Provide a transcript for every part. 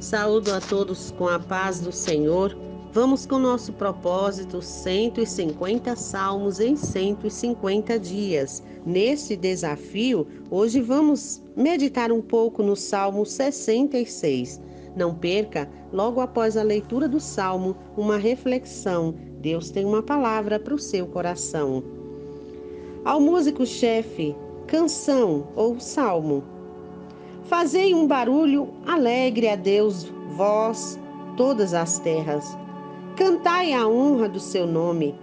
Saúdo a todos com a paz do Senhor. Vamos com nosso propósito, 150 salmos em 150 dias. Neste desafio, hoje vamos meditar um pouco no Salmo 66. Não perca, logo após a leitura do Salmo, uma reflexão. Deus tem uma palavra para o seu coração. Ao músico-chefe, canção ou salmo. Fazei um barulho alegre a Deus, vós, todas as terras. Cantai a honra do seu nome.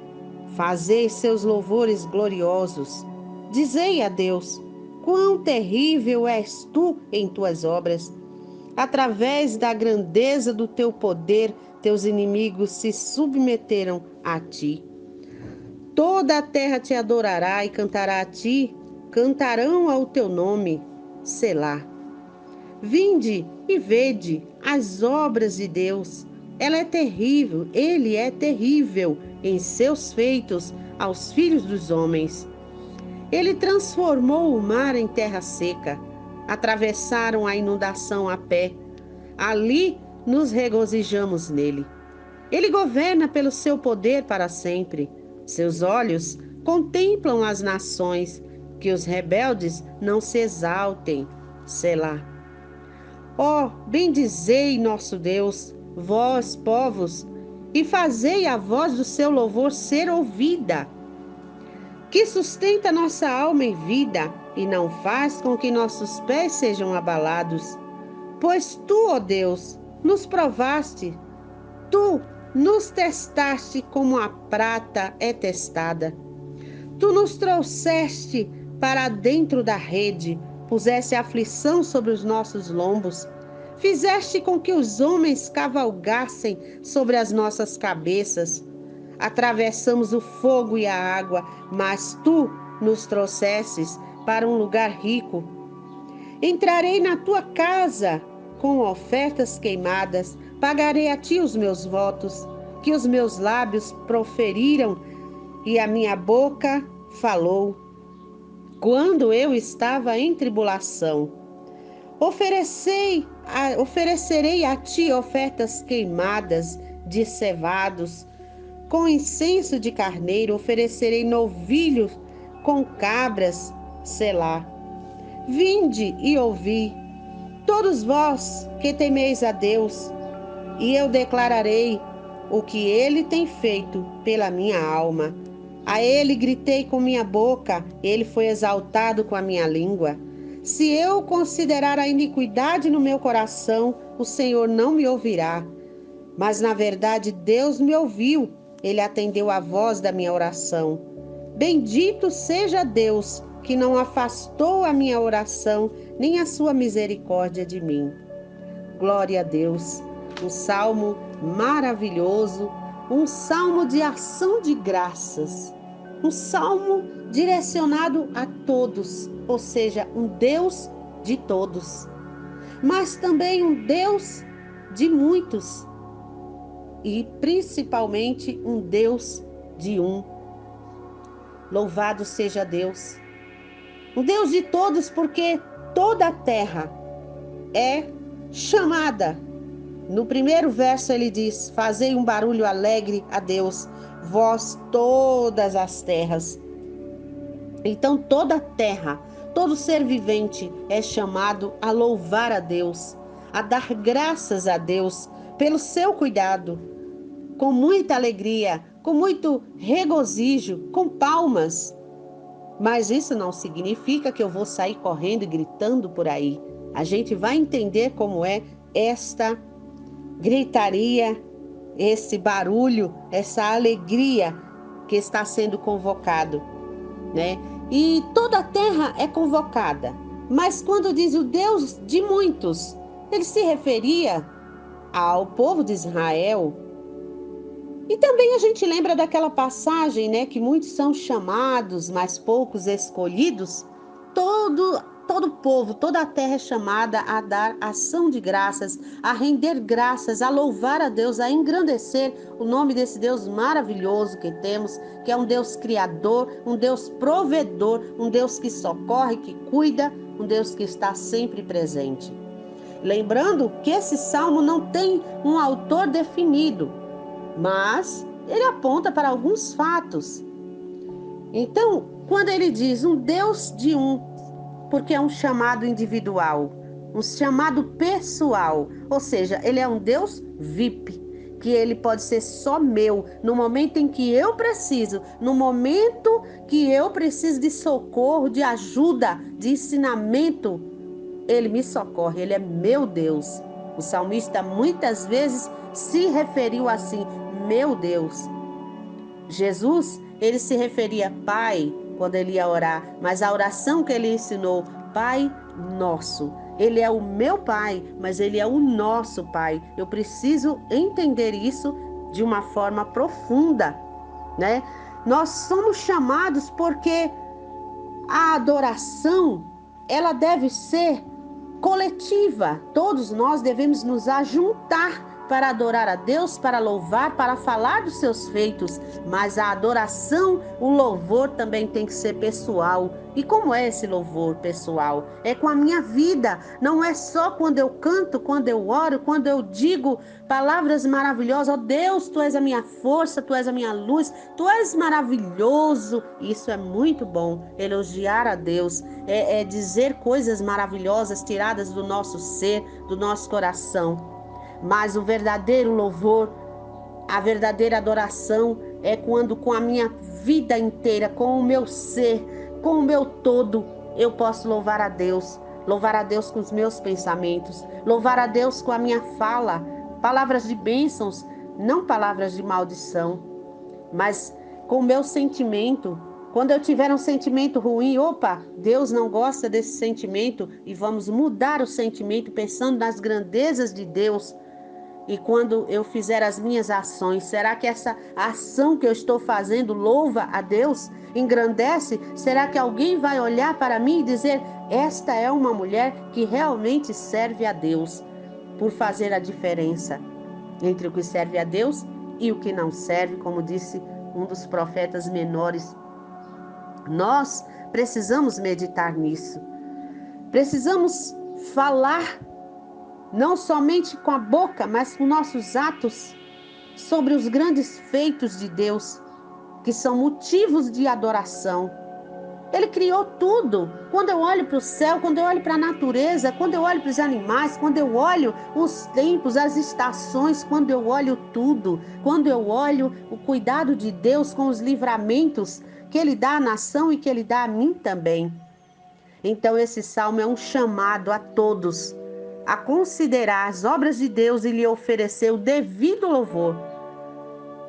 Fazei seus louvores gloriosos. Dizei a Deus, quão terrível és tu em tuas obras. Através da grandeza do teu poder, teus inimigos se submeteram a ti. Toda a terra te adorará e cantará a ti, cantarão ao teu nome, Selá. Vinde e vede as obras de Deus. Ela é terrível, ele é terrível em seus feitos aos filhos dos homens. Ele transformou o mar em terra seca. Atravessaram a inundação a pé. Ali nos regozijamos nele. Ele governa pelo seu poder para sempre. Seus olhos contemplam as nações, que os rebeldes não se exaltem. Selá. Ó, bendizei nosso Deus, vós, povos, e fazei a voz do seu louvor ser ouvida, que sustenta nossa alma em vida e não faz com que nossos pés sejam abalados. Pois tu, ó Deus, nos provaste, tu nos testaste como a prata é testada. Tu nos trouxeste para dentro da rede, puseste aflição sobre os nossos lombos, fizeste com que os homens cavalgassem sobre as nossas cabeças. Atravessamos o fogo e a água, mas tu nos trouxestes para um lugar rico. Entrarei na tua casa com ofertas queimadas, pagarei a ti os meus votos, que os meus lábios proferiram e a minha boca falou. Quando eu estava em tribulação, oferecerei a ti ofertas queimadas de cevados, com incenso de carneiro, oferecerei novilhos com cabras, Selá. Vinde e ouvi, todos vós que temeis a Deus, e eu declararei o que ele tem feito pela minha alma. A ele gritei com minha boca, ele foi exaltado com a minha língua. Se eu considerar a iniquidade no meu coração, o Senhor não me ouvirá. Mas na verdade Deus me ouviu, ele atendeu a voz da minha oração. Bendito seja Deus, que não afastou a minha oração, nem a sua misericórdia de mim. Glória a Deus. Um salmo maravilhoso, um salmo de ação de graças, um salmo direcionado a todos, ou seja, um Deus de todos, mas também um Deus de muitos e principalmente um Deus de um. Louvado seja Deus, um Deus de todos, porque toda a terra é chamada. No primeiro verso ele diz, fazei um barulho alegre a Deus, vós todas as terras. Então toda a terra, todo ser vivente é chamado a louvar a Deus, a dar graças a Deus pelo seu cuidado, com muita alegria, com muito regozijo, com palmas. Mas isso não significa que eu vou sair correndo e gritando por aí. A gente vai entender como é esta gritaria, esse barulho, essa alegria que está sendo convocado, né? E toda a terra é convocada. Mas quando diz o Deus de muitos, ele se referia ao povo de Israel. E também a gente lembra daquela passagem, né, que muitos são chamados, mas poucos escolhidos. Todo povo, toda a terra é chamada a dar ação de graças, a render graças, a louvar a Deus, a engrandecer o nome desse Deus maravilhoso que temos, que é um Deus criador, um Deus provedor, um Deus que socorre, que cuida, um Deus que está sempre presente. Lembrando que esse salmo não tem um autor definido, mas ele aponta para alguns fatos. Então, quando ele diz um Deus de um, porque é um chamado individual, um chamado pessoal, ou seja, ele é um Deus VIP, que ele pode ser só meu, no momento em que eu preciso, no momento que eu preciso de socorro, de ajuda, de ensinamento, ele me socorre, ele é meu Deus. O salmista muitas vezes se referiu assim, meu Deus. Jesus, ele se referia Pai quando ele ia orar, mas a oração que ele ensinou, Pai Nosso. Ele é o meu Pai, mas ele é o nosso Pai. Eu preciso entender isso de uma forma profunda, né? Nós somos chamados porque a adoração, ela deve ser coletiva. Todos nós devemos nos ajuntar para adorar a Deus, para louvar, para falar dos seus feitos. Mas a adoração, o louvor também tem que ser pessoal. E como é esse louvor pessoal? É com a minha vida. Não é só quando eu canto, quando eu oro, quando eu digo palavras maravilhosas. Oh Deus, Tu és a minha força, Tu és a minha luz, Tu és maravilhoso. Isso é muito bom. Elogiar a Deus é dizer coisas maravilhosas tiradas do nosso ser, do nosso coração. Mas o verdadeiro louvor, a verdadeira adoração é quando com a minha vida inteira, com o meu ser, com o meu todo, eu posso louvar a Deus. Louvar a Deus com os meus pensamentos, louvar a Deus com a minha fala, palavras de bênçãos, não palavras de maldição, mas com o meu sentimento. Quando eu tiver um sentimento ruim, opa, Deus não gosta desse sentimento e vamos mudar o sentimento pensando nas grandezas de Deus. E quando eu fizer as minhas ações, será que essa ação que eu estou fazendo louva a Deus? Engrandece? Será que alguém vai olhar para mim e dizer: esta é uma mulher que realmente serve a Deus, por fazer a diferença entre o que serve a Deus e o que não serve, como disse um dos profetas menores. Nós precisamos meditar nisso. Precisamos falar não somente com a boca, mas com nossos atos, sobre os grandes feitos de Deus, que são motivos de adoração. Ele criou tudo. Quando eu olho para o céu, quando eu olho para a natureza, quando eu olho para os animais, quando eu olho os tempos, as estações, quando eu olho tudo, quando eu olho o cuidado de Deus com os livramentos que Ele dá à nação e que Ele dá a mim também. Então esse salmo é um chamado a todos a considerar as obras de Deus e lhe oferecer o devido louvor.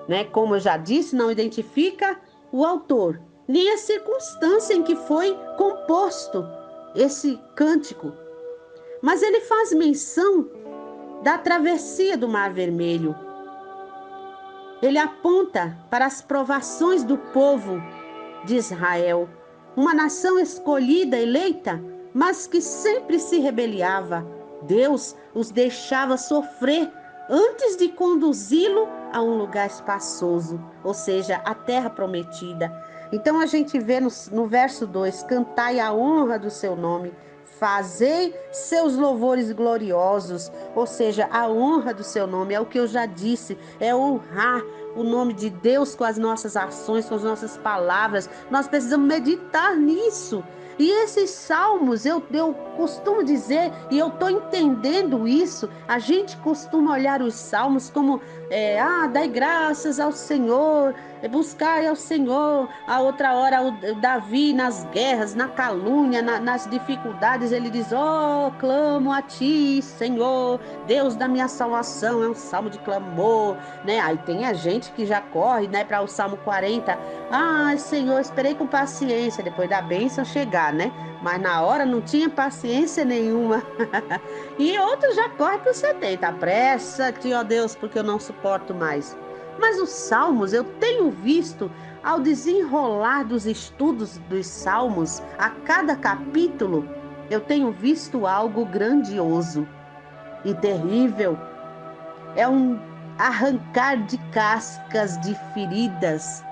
Né? Como eu já disse, não identifica o autor, nem a circunstância em que foi composto esse cântico. Mas ele faz menção da travessia do Mar Vermelho. Ele aponta para as provações do povo de Israel, uma nação escolhida, eleita, mas que sempre se rebeliava. Deus os deixava sofrer antes de conduzi-lo a um lugar espaçoso, ou seja, a terra prometida. Então a gente vê no verso 2, cantai a honra do seu nome, fazei seus louvores gloriosos, ou seja, a honra do seu nome, é o que eu já disse, é honrar o nome de Deus com as nossas ações, com as nossas palavras. Nós precisamos meditar nisso. E esses salmos, eu costumo dizer, e eu estou entendendo isso, a gente costuma olhar os salmos como, dai graças ao Senhor, buscai ao Senhor. A outra hora, o Davi nas guerras, na calúnia, nas dificuldades, ele diz, clamo a ti, Senhor, Deus da minha salvação, é um salmo de clamor, né? Aí tem a gente que já corre, né, para o Salmo 40, Senhor, esperei com paciência, depois da bênção chegar, né? Mas na hora não tinha paciência nenhuma. E outros já correm para o 70, apressa-te, ó Deus, porque eu não suporto mais. Mas os salmos, eu tenho visto, ao desenrolar dos estudos dos salmos, a cada capítulo, eu tenho visto algo grandioso e terrível. É um arrancar de cascas de feridas.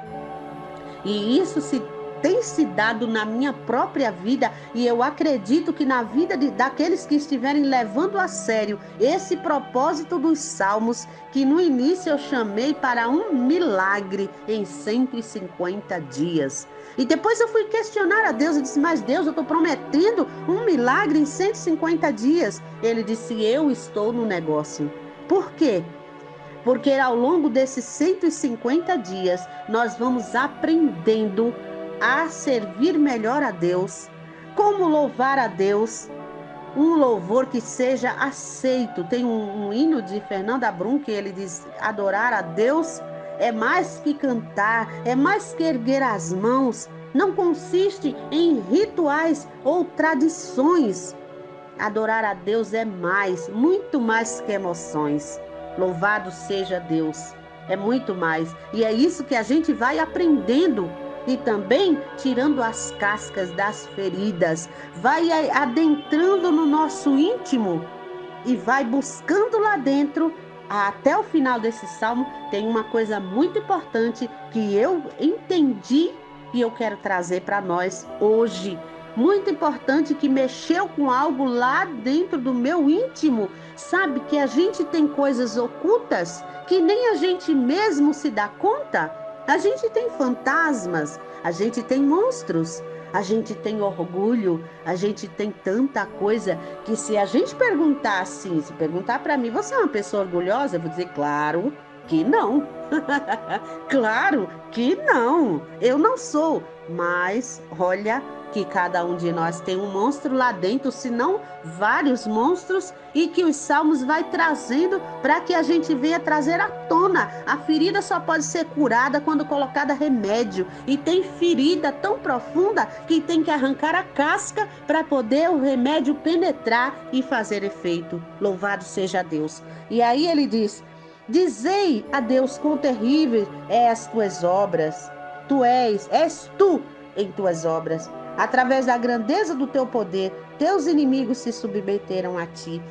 E isso se tem se dado na minha própria vida, e eu acredito que na vida daqueles que estiverem levando a sério esse propósito dos salmos, que no início eu chamei para um milagre em 150 dias. E depois eu fui questionar a Deus, eu disse, mas Deus, eu estou prometendo um milagre em 150 dias. Ele disse, eu estou no negócio. Por quê? Porque ao longo desses 150 dias, nós vamos aprendendo a servir melhor a Deus, como louvar a Deus, um louvor que seja aceito. Tem um hino de Fernando Brum que ele diz, adorar a Deus é mais que cantar, é mais que erguer as mãos, não consiste em rituais ou tradições. Adorar a Deus é mais, muito mais que emoções. Louvado seja Deus, é muito mais. E é isso que a gente vai aprendendo e também tirando as cascas das feridas, vai adentrando no nosso íntimo e vai buscando lá dentro. Até o final desse salmo tem uma coisa muito importante que eu entendi e eu quero trazer para nós hoje. Muito importante, que mexeu com algo lá dentro do meu íntimo. Sabe que a gente tem coisas ocultas que nem a gente mesmo se dá conta? A gente tem fantasmas, a gente tem monstros, a gente tem orgulho, a gente tem tanta coisa que se a gente perguntar assim, se perguntar para mim, você é uma pessoa orgulhosa? Eu vou dizer, claro que não. Claro que não. Eu não sou, mas olha que cada um de nós tem um monstro lá dentro, se não vários monstros, e que os salmos vai trazendo para que a gente venha trazer à tona. A ferida só pode ser curada quando colocada remédio, e tem ferida tão profunda que tem que arrancar a casca para poder o remédio penetrar e fazer efeito. Louvado seja Deus. E aí ele diz, dizei a Deus quão terríveis é as tuas obras. És tu em tuas obras. Através da grandeza do teu poder, teus inimigos se submeteram a ti.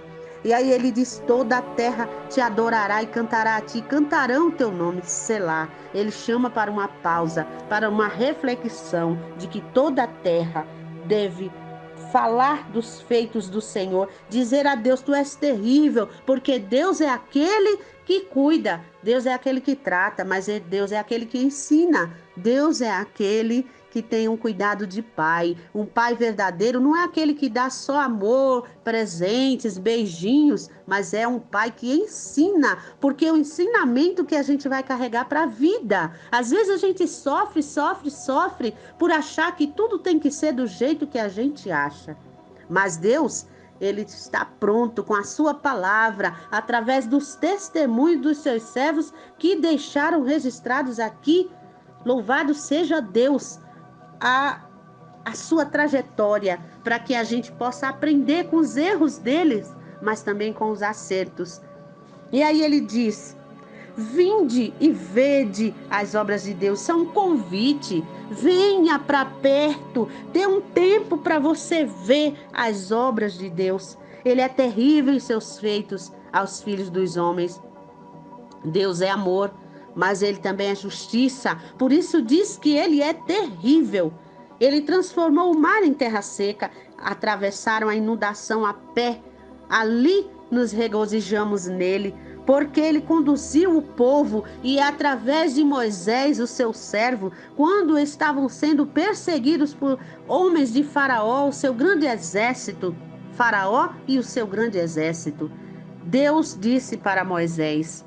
E aí ele diz, toda a terra te adorará e cantará a ti, cantarão o teu nome, Selá. Ele chama para uma pausa, para uma reflexão de que toda a terra deve falar dos feitos do Senhor, dizer a Deus, tu és terrível, porque Deus é aquele que cuida, Deus é aquele que trata, mas Deus é aquele que ensina, Deus é aquele que tem um cuidado de pai. Um pai verdadeiro não é aquele que dá só amor, presentes, beijinhos, mas é um pai que ensina, porque é o ensinamento que a gente vai carregar para a vida. Às vezes a gente sofre por achar que tudo tem que ser do jeito que a gente acha. Mas Deus, Ele está pronto com a sua palavra, através dos testemunhos dos seus servos que deixaram registrados aqui. Louvado seja Deus, a sua trajetória, para que a gente possa aprender com os erros deles, mas também com os acertos. E aí ele diz, vinde e vede as obras de Deus, são um convite, venha para perto, dê um tempo para você ver as obras de Deus. Ele é terrível em seus feitos aos filhos dos homens. Deus é amor, mas ele também é justiça, por isso diz que ele é terrível. Ele transformou o mar em terra seca, atravessaram a inundação a pé, ali nos regozijamos nele, porque ele conduziu o povo e através de Moisés, o seu servo, quando estavam sendo perseguidos por homens de Faraó, o seu grande exército, Faraó e o seu grande exército, Deus disse para Moisés,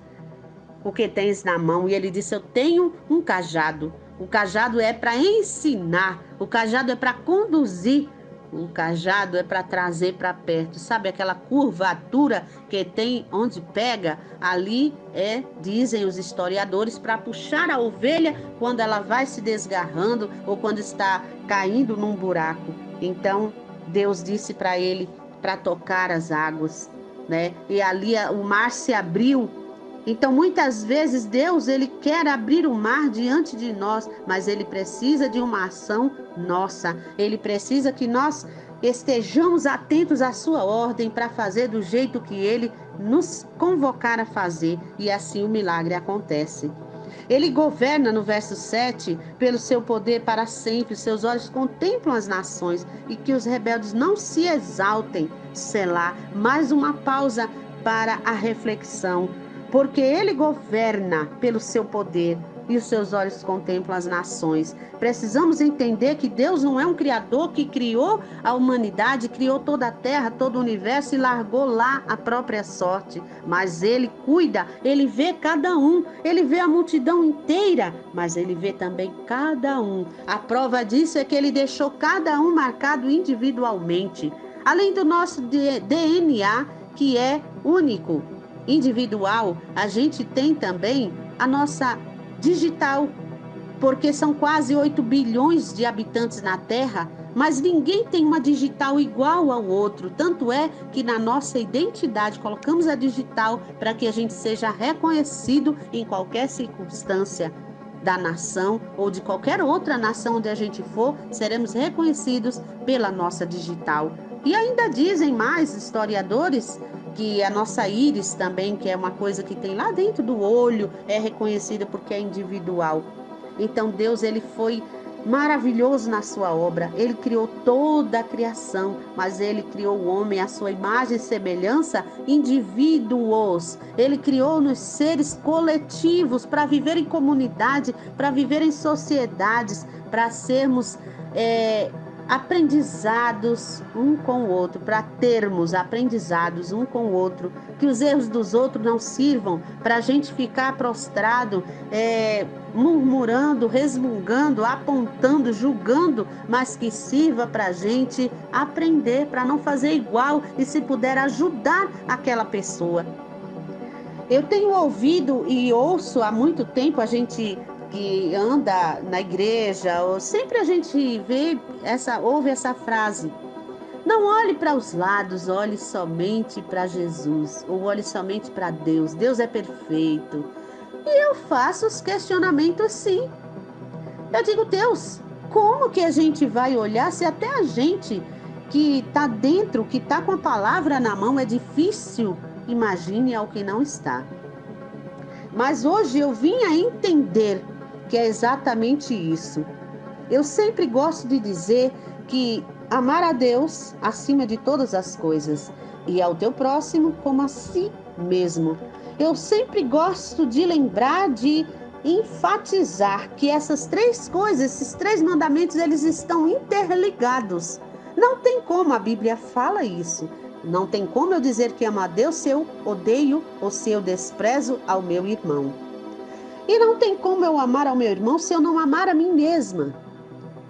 o que tens na mão? E ele disse, eu tenho um cajado. O cajado é para ensinar, o cajado é para conduzir, o cajado é para trazer para perto. Sabe aquela curvatura que tem onde pega? Ali dizem os historiadores, para puxar a ovelha quando ela vai se desgarrando ou quando está caindo num buraco. Então, Deus disse para ele para tocar as águas, né? E ali o mar se abriu. Então, muitas vezes, Deus, ele quer abrir o mar diante de nós, mas ele precisa de uma ação nossa. Ele precisa que nós estejamos atentos à sua ordem para fazer do jeito que ele nos convocar a fazer. E assim o milagre acontece. Ele governa, no verso 7, pelo seu poder para sempre. Seus olhos contemplam as nações e que os rebeldes não se exaltem. Selá. Mais uma pausa para a reflexão. Porque ele governa pelo seu poder e os seus olhos contemplam as nações. Precisamos entender que Deus não é um criador que criou a humanidade, criou toda a terra, todo o universo e largou lá a própria sorte. Mas ele cuida, ele vê cada um, ele vê a multidão inteira, mas ele vê também cada um. A prova disso é que ele deixou cada um marcado individualmente. Além do nosso DNA, que é único, individual, a gente tem também a nossa digital, porque são quase 8 bilhões de habitantes na Terra, mas ninguém tem uma digital igual ao outro. Tanto é que na nossa identidade colocamos a digital para que a gente seja reconhecido em qualquer circunstância da nação ou de qualquer outra nação onde a gente for, seremos reconhecidos pela nossa digital. E ainda dizem mais historiadores que a nossa íris também, que é uma coisa que tem lá dentro do olho, é reconhecida porque é individual. Então Deus, ele foi maravilhoso na sua obra. Ele criou toda a criação, mas ele criou o homem à sua imagem e semelhança, indivíduos. Ele criou nos seres coletivos para viver em comunidade, para viver em sociedades, para sermos aprendizados um com o outro, para termos aprendizados um com o outro, que os erros dos outros não sirvam para a gente ficar prostrado, murmurando, resmungando, apontando, julgando, mas que sirva para a gente aprender, para não fazer igual e, se puder, ajudar aquela pessoa. Eu tenho ouvido e ouço há muito tempo, a gente que anda na igreja, ou sempre a gente ouve essa frase: não olhe para os lados, olhe somente para Jesus, ou olhe somente para Deus. Deus é perfeito. E eu faço os questionamentos, sim. Eu digo: Deus, como que a gente vai olhar se até a gente que está dentro, que está com a palavra na mão, é difícil? Imagine ao que não está. Mas hoje eu vim a entender que é exatamente isso. Eu sempre gosto de dizer que amar a Deus acima de todas as coisas e ao teu próximo como a si mesmo. Eu sempre gosto de lembrar, de enfatizar que essas três coisas, esses três mandamentos, eles estão interligados. Não tem como, a Bíblia fala isso. Não tem como eu dizer que amo a Deus se eu odeio ou se eu desprezo ao meu irmão. E não tem como eu amar ao meu irmão se eu não amar a mim mesma.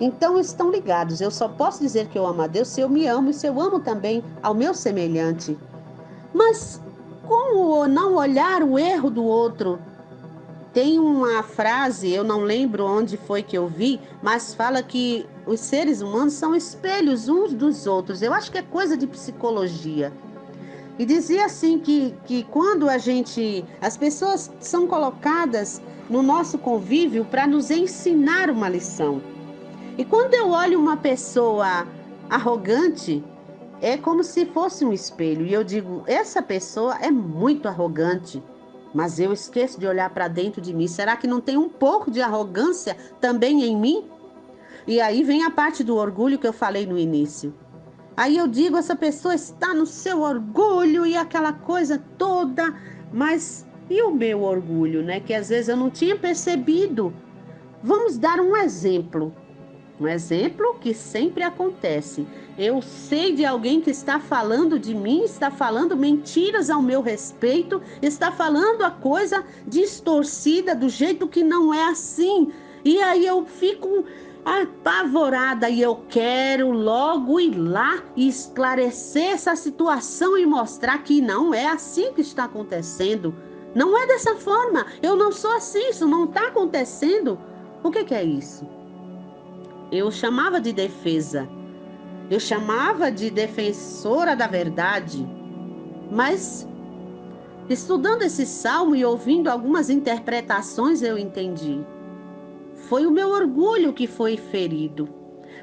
Então estão ligados. Eu só posso dizer que eu amo a Deus se eu me amo e se eu amo também ao meu semelhante. Mas como não olhar o erro do outro? Tem uma frase, eu não lembro onde foi que eu vi, mas fala que os seres humanos são espelhos uns dos outros. Eu acho que é coisa de psicologia. E dizia assim que quando as pessoas são colocadas no nosso convívio para nos ensinar uma lição. E quando eu olho uma pessoa arrogante, é como se fosse um espelho. E eu digo: essa pessoa é muito arrogante. Mas eu esqueço de olhar para dentro de mim. Será que não tem um pouco de arrogância também em mim? E aí vem a parte do orgulho que eu falei no início. Aí eu digo: essa pessoa está no seu orgulho e aquela coisa toda. Mas e o meu orgulho, né? Que às vezes eu não tinha percebido. Vamos dar um exemplo. Um exemplo que sempre acontece. Eu sei de alguém que está falando de mim, está falando mentiras ao meu respeito, está falando a coisa distorcida do jeito que não é assim. E aí eu fico apavorada e eu quero logo ir lá e esclarecer essa situação e mostrar que não é assim que está acontecendo. Não é dessa forma. Eu não sou assim, isso não está acontecendo. O que é isso? Eu chamava de defesa, eu chamava de defensora da verdade, mas estudando esse salmo e ouvindo algumas interpretações eu entendi. Foi o meu orgulho que foi ferido,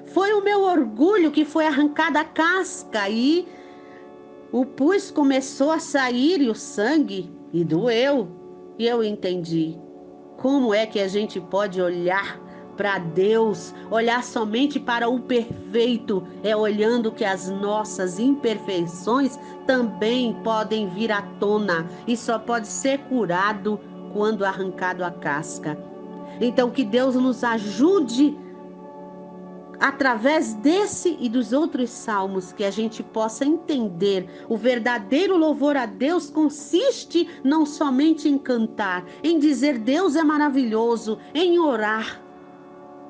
foi o meu orgulho que foi arrancada a casca e o pus começou a sair e o sangue e doeu e eu entendi. Como é que a gente pode olhar para Deus, olhar somente para o perfeito? É olhando que as nossas imperfeições também podem vir à tona e só pode ser curado quando arrancado a casca. Então, que Deus nos ajude através desse e dos outros salmos, que a gente possa entender o verdadeiro louvor a Deus consiste não somente em cantar, em dizer Deus é maravilhoso, em orar,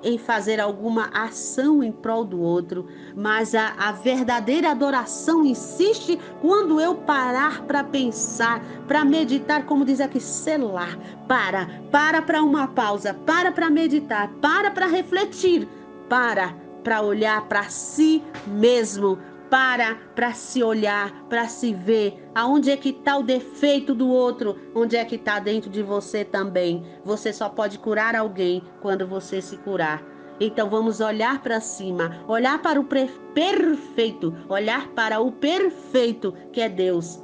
em fazer alguma ação em prol do outro, mas a verdadeira adoração insiste quando eu parar para pensar, para meditar, como diz aqui, selar, para uma pausa, para meditar, para refletir, para olhar para si mesmo, para se olhar, para se ver, aonde é que está o defeito do outro, onde é que está dentro de você também. Você só pode curar alguém quando você se curar. Então vamos olhar para cima, olhar para o perfeito, olhar para o perfeito que é Deus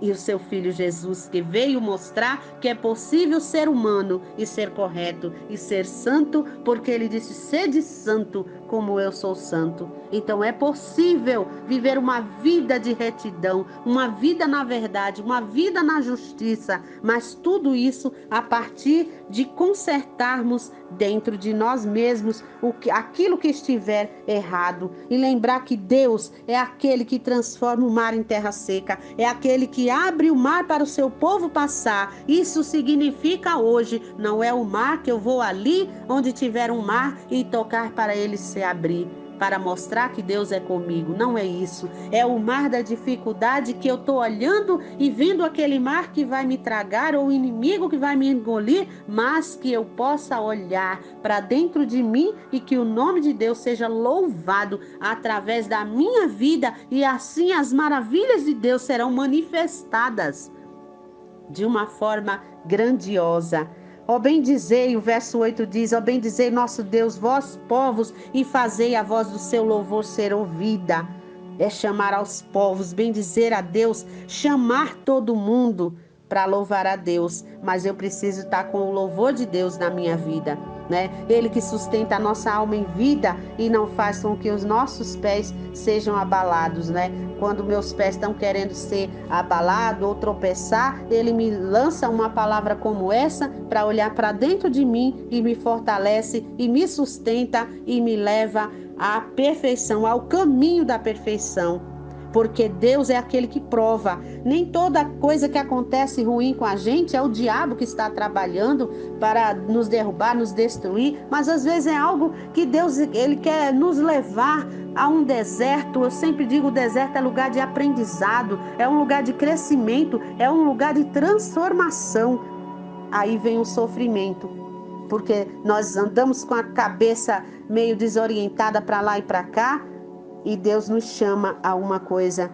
e o seu Filho Jesus, que veio mostrar que é possível ser humano e ser correto e ser santo, porque ele disse: sede santo como eu sou santo. Então é possível viver uma vida de retidão, uma vida na verdade, uma vida na justiça, mas tudo isso a partir de consertarmos dentro de nós mesmos aquilo que estiver errado e lembrar que Deus é aquele que transforma o mar em terra seca, é aquele que abre o mar para o seu povo passar. Isso significa hoje, não é o mar que eu vou ali onde tiver um mar e tocar para ele se abrir, para mostrar que Deus é comigo. Não é isso. É o mar da dificuldade que eu estou olhando e vendo aquele mar que vai me tragar ou o inimigo que vai me engolir, mas que eu possa olhar para dentro de mim e que o nome de Deus seja louvado através da minha vida, e assim as maravilhas de Deus serão manifestadas de uma forma grandiosa. Ó bendizei, o verso 8 diz: ó bendizei nosso Deus, vós povos, e fazei a voz do seu louvor ser ouvida. É chamar aos povos, bendizer a Deus, chamar todo mundo para louvar a Deus. Mas eu preciso estar com o louvor de Deus na minha vida, né? Ele que sustenta a nossa alma em vida e não faz com que os nossos pés sejam abalados, né? Quando meus pés estão querendo ser abalados ou tropeçar, ele me lança uma palavra como essa para olhar para dentro de mim e me fortalece e me sustenta e me leva à perfeição, ao caminho da perfeição. Porque Deus é aquele que prova. Nem toda coisa que acontece ruim com a gente é o diabo que está trabalhando para nos derrubar, nos destruir, mas às vezes é algo que Deus ele quer nos levar a um deserto. Eu sempre digo, o deserto é lugar de aprendizado, é um lugar de crescimento, é um lugar de transformação. Aí vem o sofrimento, porque nós andamos com a cabeça meio desorientada para lá e para cá, e Deus nos chama a uma coisa.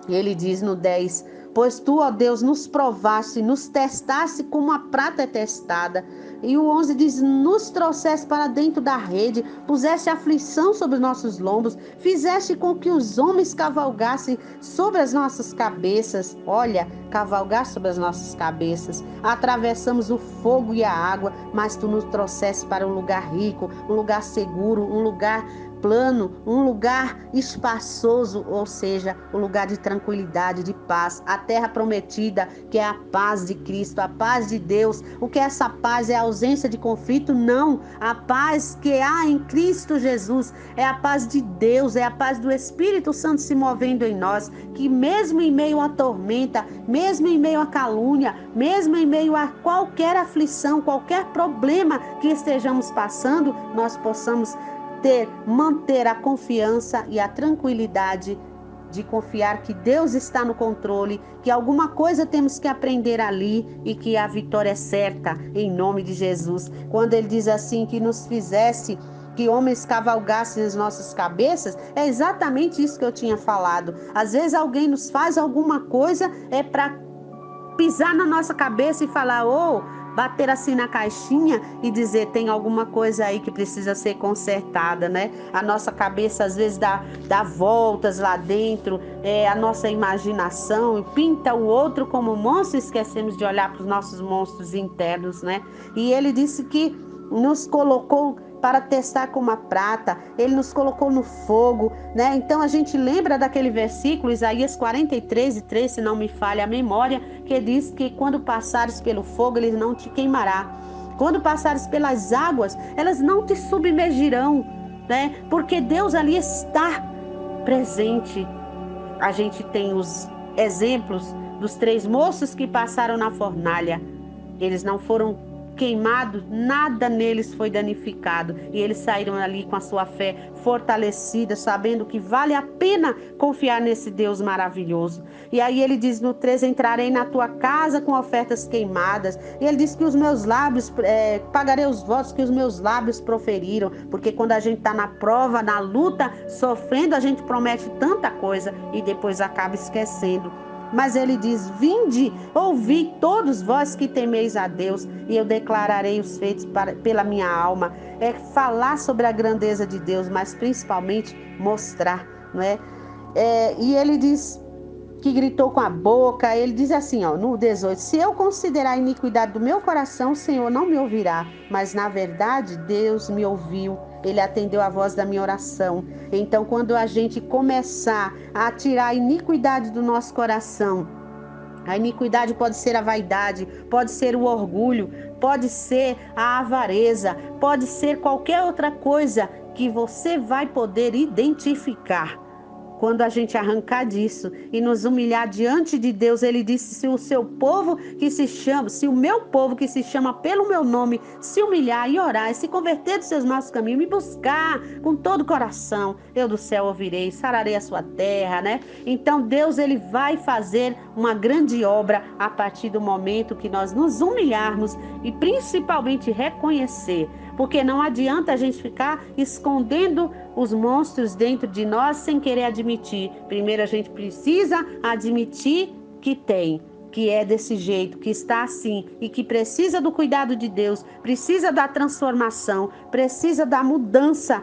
Ele diz no 10: pois tu, ó Deus, nos provaste, nos testaste como a prata é testada. E o 11 diz: nos trouxeste para dentro da rede, puseste aflição sobre os nossos lombos, fizeste com que os homens cavalgassem sobre as nossas cabeças. Olha, cavalgar sobre as nossas cabeças. Atravessamos o fogo e a água, mas tu nos trouxeste para um lugar rico, um lugar seguro, um lugar plano, um lugar espaçoso, ou seja, um lugar de tranquilidade, de paz, a terra prometida, que é a paz de Cristo, a paz de Deus. O que é essa paz? É a ausência de conflito? Não, a paz que há em Cristo Jesus é a paz de Deus, é a paz do Espírito Santo se movendo em nós, que mesmo em meio à tormenta, mesmo em meio à calúnia, mesmo em meio a qualquer aflição, qualquer problema que estejamos passando, nós possamos manter a confiança e a tranquilidade de confiar que Deus está no controle, que alguma coisa temos que aprender ali e que a vitória é certa, em nome de Jesus. Quando ele diz assim, que nos fizesse que homens cavalgassem as nossas cabeças, é exatamente isso que eu tinha falado. Às vezes alguém nos faz alguma coisa, é para pisar na nossa cabeça e falar: oh, bater assim na caixinha e dizer: tem alguma coisa aí que precisa ser consertada, né? A nossa cabeça às vezes dá voltas lá dentro, a nossa imaginação pinta o outro como monstro, esquecemos de olhar para os nossos monstros internos, né? E ele disse que nos colocou para testar como a prata, ele nos colocou no fogo, né? Então a gente lembra daquele versículo, Isaías 43:3, se não me falha a memória, que diz que quando passares pelo fogo, ele não te queimará. Quando passares pelas águas, elas não te submergirão, né? Porque Deus ali está presente. A gente tem os exemplos dos 3 moços que passaram na fornalha. Eles não foram queimados, nada neles foi danificado. E eles saíram ali com a sua fé fortalecida, sabendo que vale a pena confiar nesse Deus maravilhoso. E aí ele diz no 3: entrarei na tua casa com ofertas queimadas. E ele diz que os meus lábios, pagarei os votos que os meus lábios proferiram. Porque quando a gente está na prova, na luta, sofrendo, a gente promete tanta coisa e depois acaba esquecendo. Mas ele diz: vinde, ouvi todos vós que temeis a Deus, e eu declararei os feitos pela minha alma. É falar sobre a grandeza de Deus, mas principalmente mostrar, não é? E ele diz que gritou com a boca. Ele diz assim, ó, no 18: se eu considerar a iniquidade do meu coração, o Senhor não me ouvirá, mas na verdade Deus me ouviu. Ele atendeu a voz da minha oração. Então, quando a gente começar a tirar a iniquidade do nosso coração, a iniquidade pode ser a vaidade, pode ser o orgulho, pode ser a avareza, pode ser qualquer outra coisa que você vai poder identificar. Quando a gente arrancar disso e nos humilhar diante de Deus, ele disse: se o seu povo que se chama, se o meu povo que se chama pelo meu nome se humilhar e orar e se converter dos seus maus caminhos, me buscar com todo o coração, eu do céu ouvirei, sararei a sua terra, né? Então Deus, ele vai fazer uma grande obra a partir do momento que nós nos humilharmos e principalmente reconhecer, porque não adianta a gente ficar escondendo os monstros dentro de nós sem querer admitir. Primeiro a gente precisa admitir que tem, que é desse jeito, que está assim e que precisa do cuidado de Deus, precisa da transformação, precisa da mudança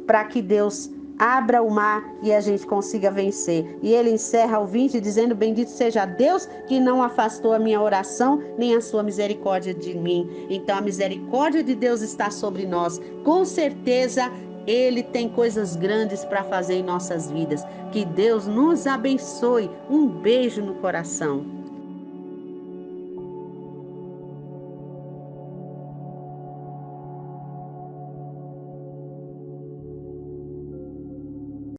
para que Deus abra o mar e a gente consiga vencer. E ele encerra o 20 dizendo: bendito seja Deus que não afastou a minha oração, nem a sua misericórdia de mim. Então a misericórdia de Deus está sobre nós. Com certeza ele tem coisas grandes para fazer em nossas vidas. Que Deus nos abençoe. Um beijo no coração.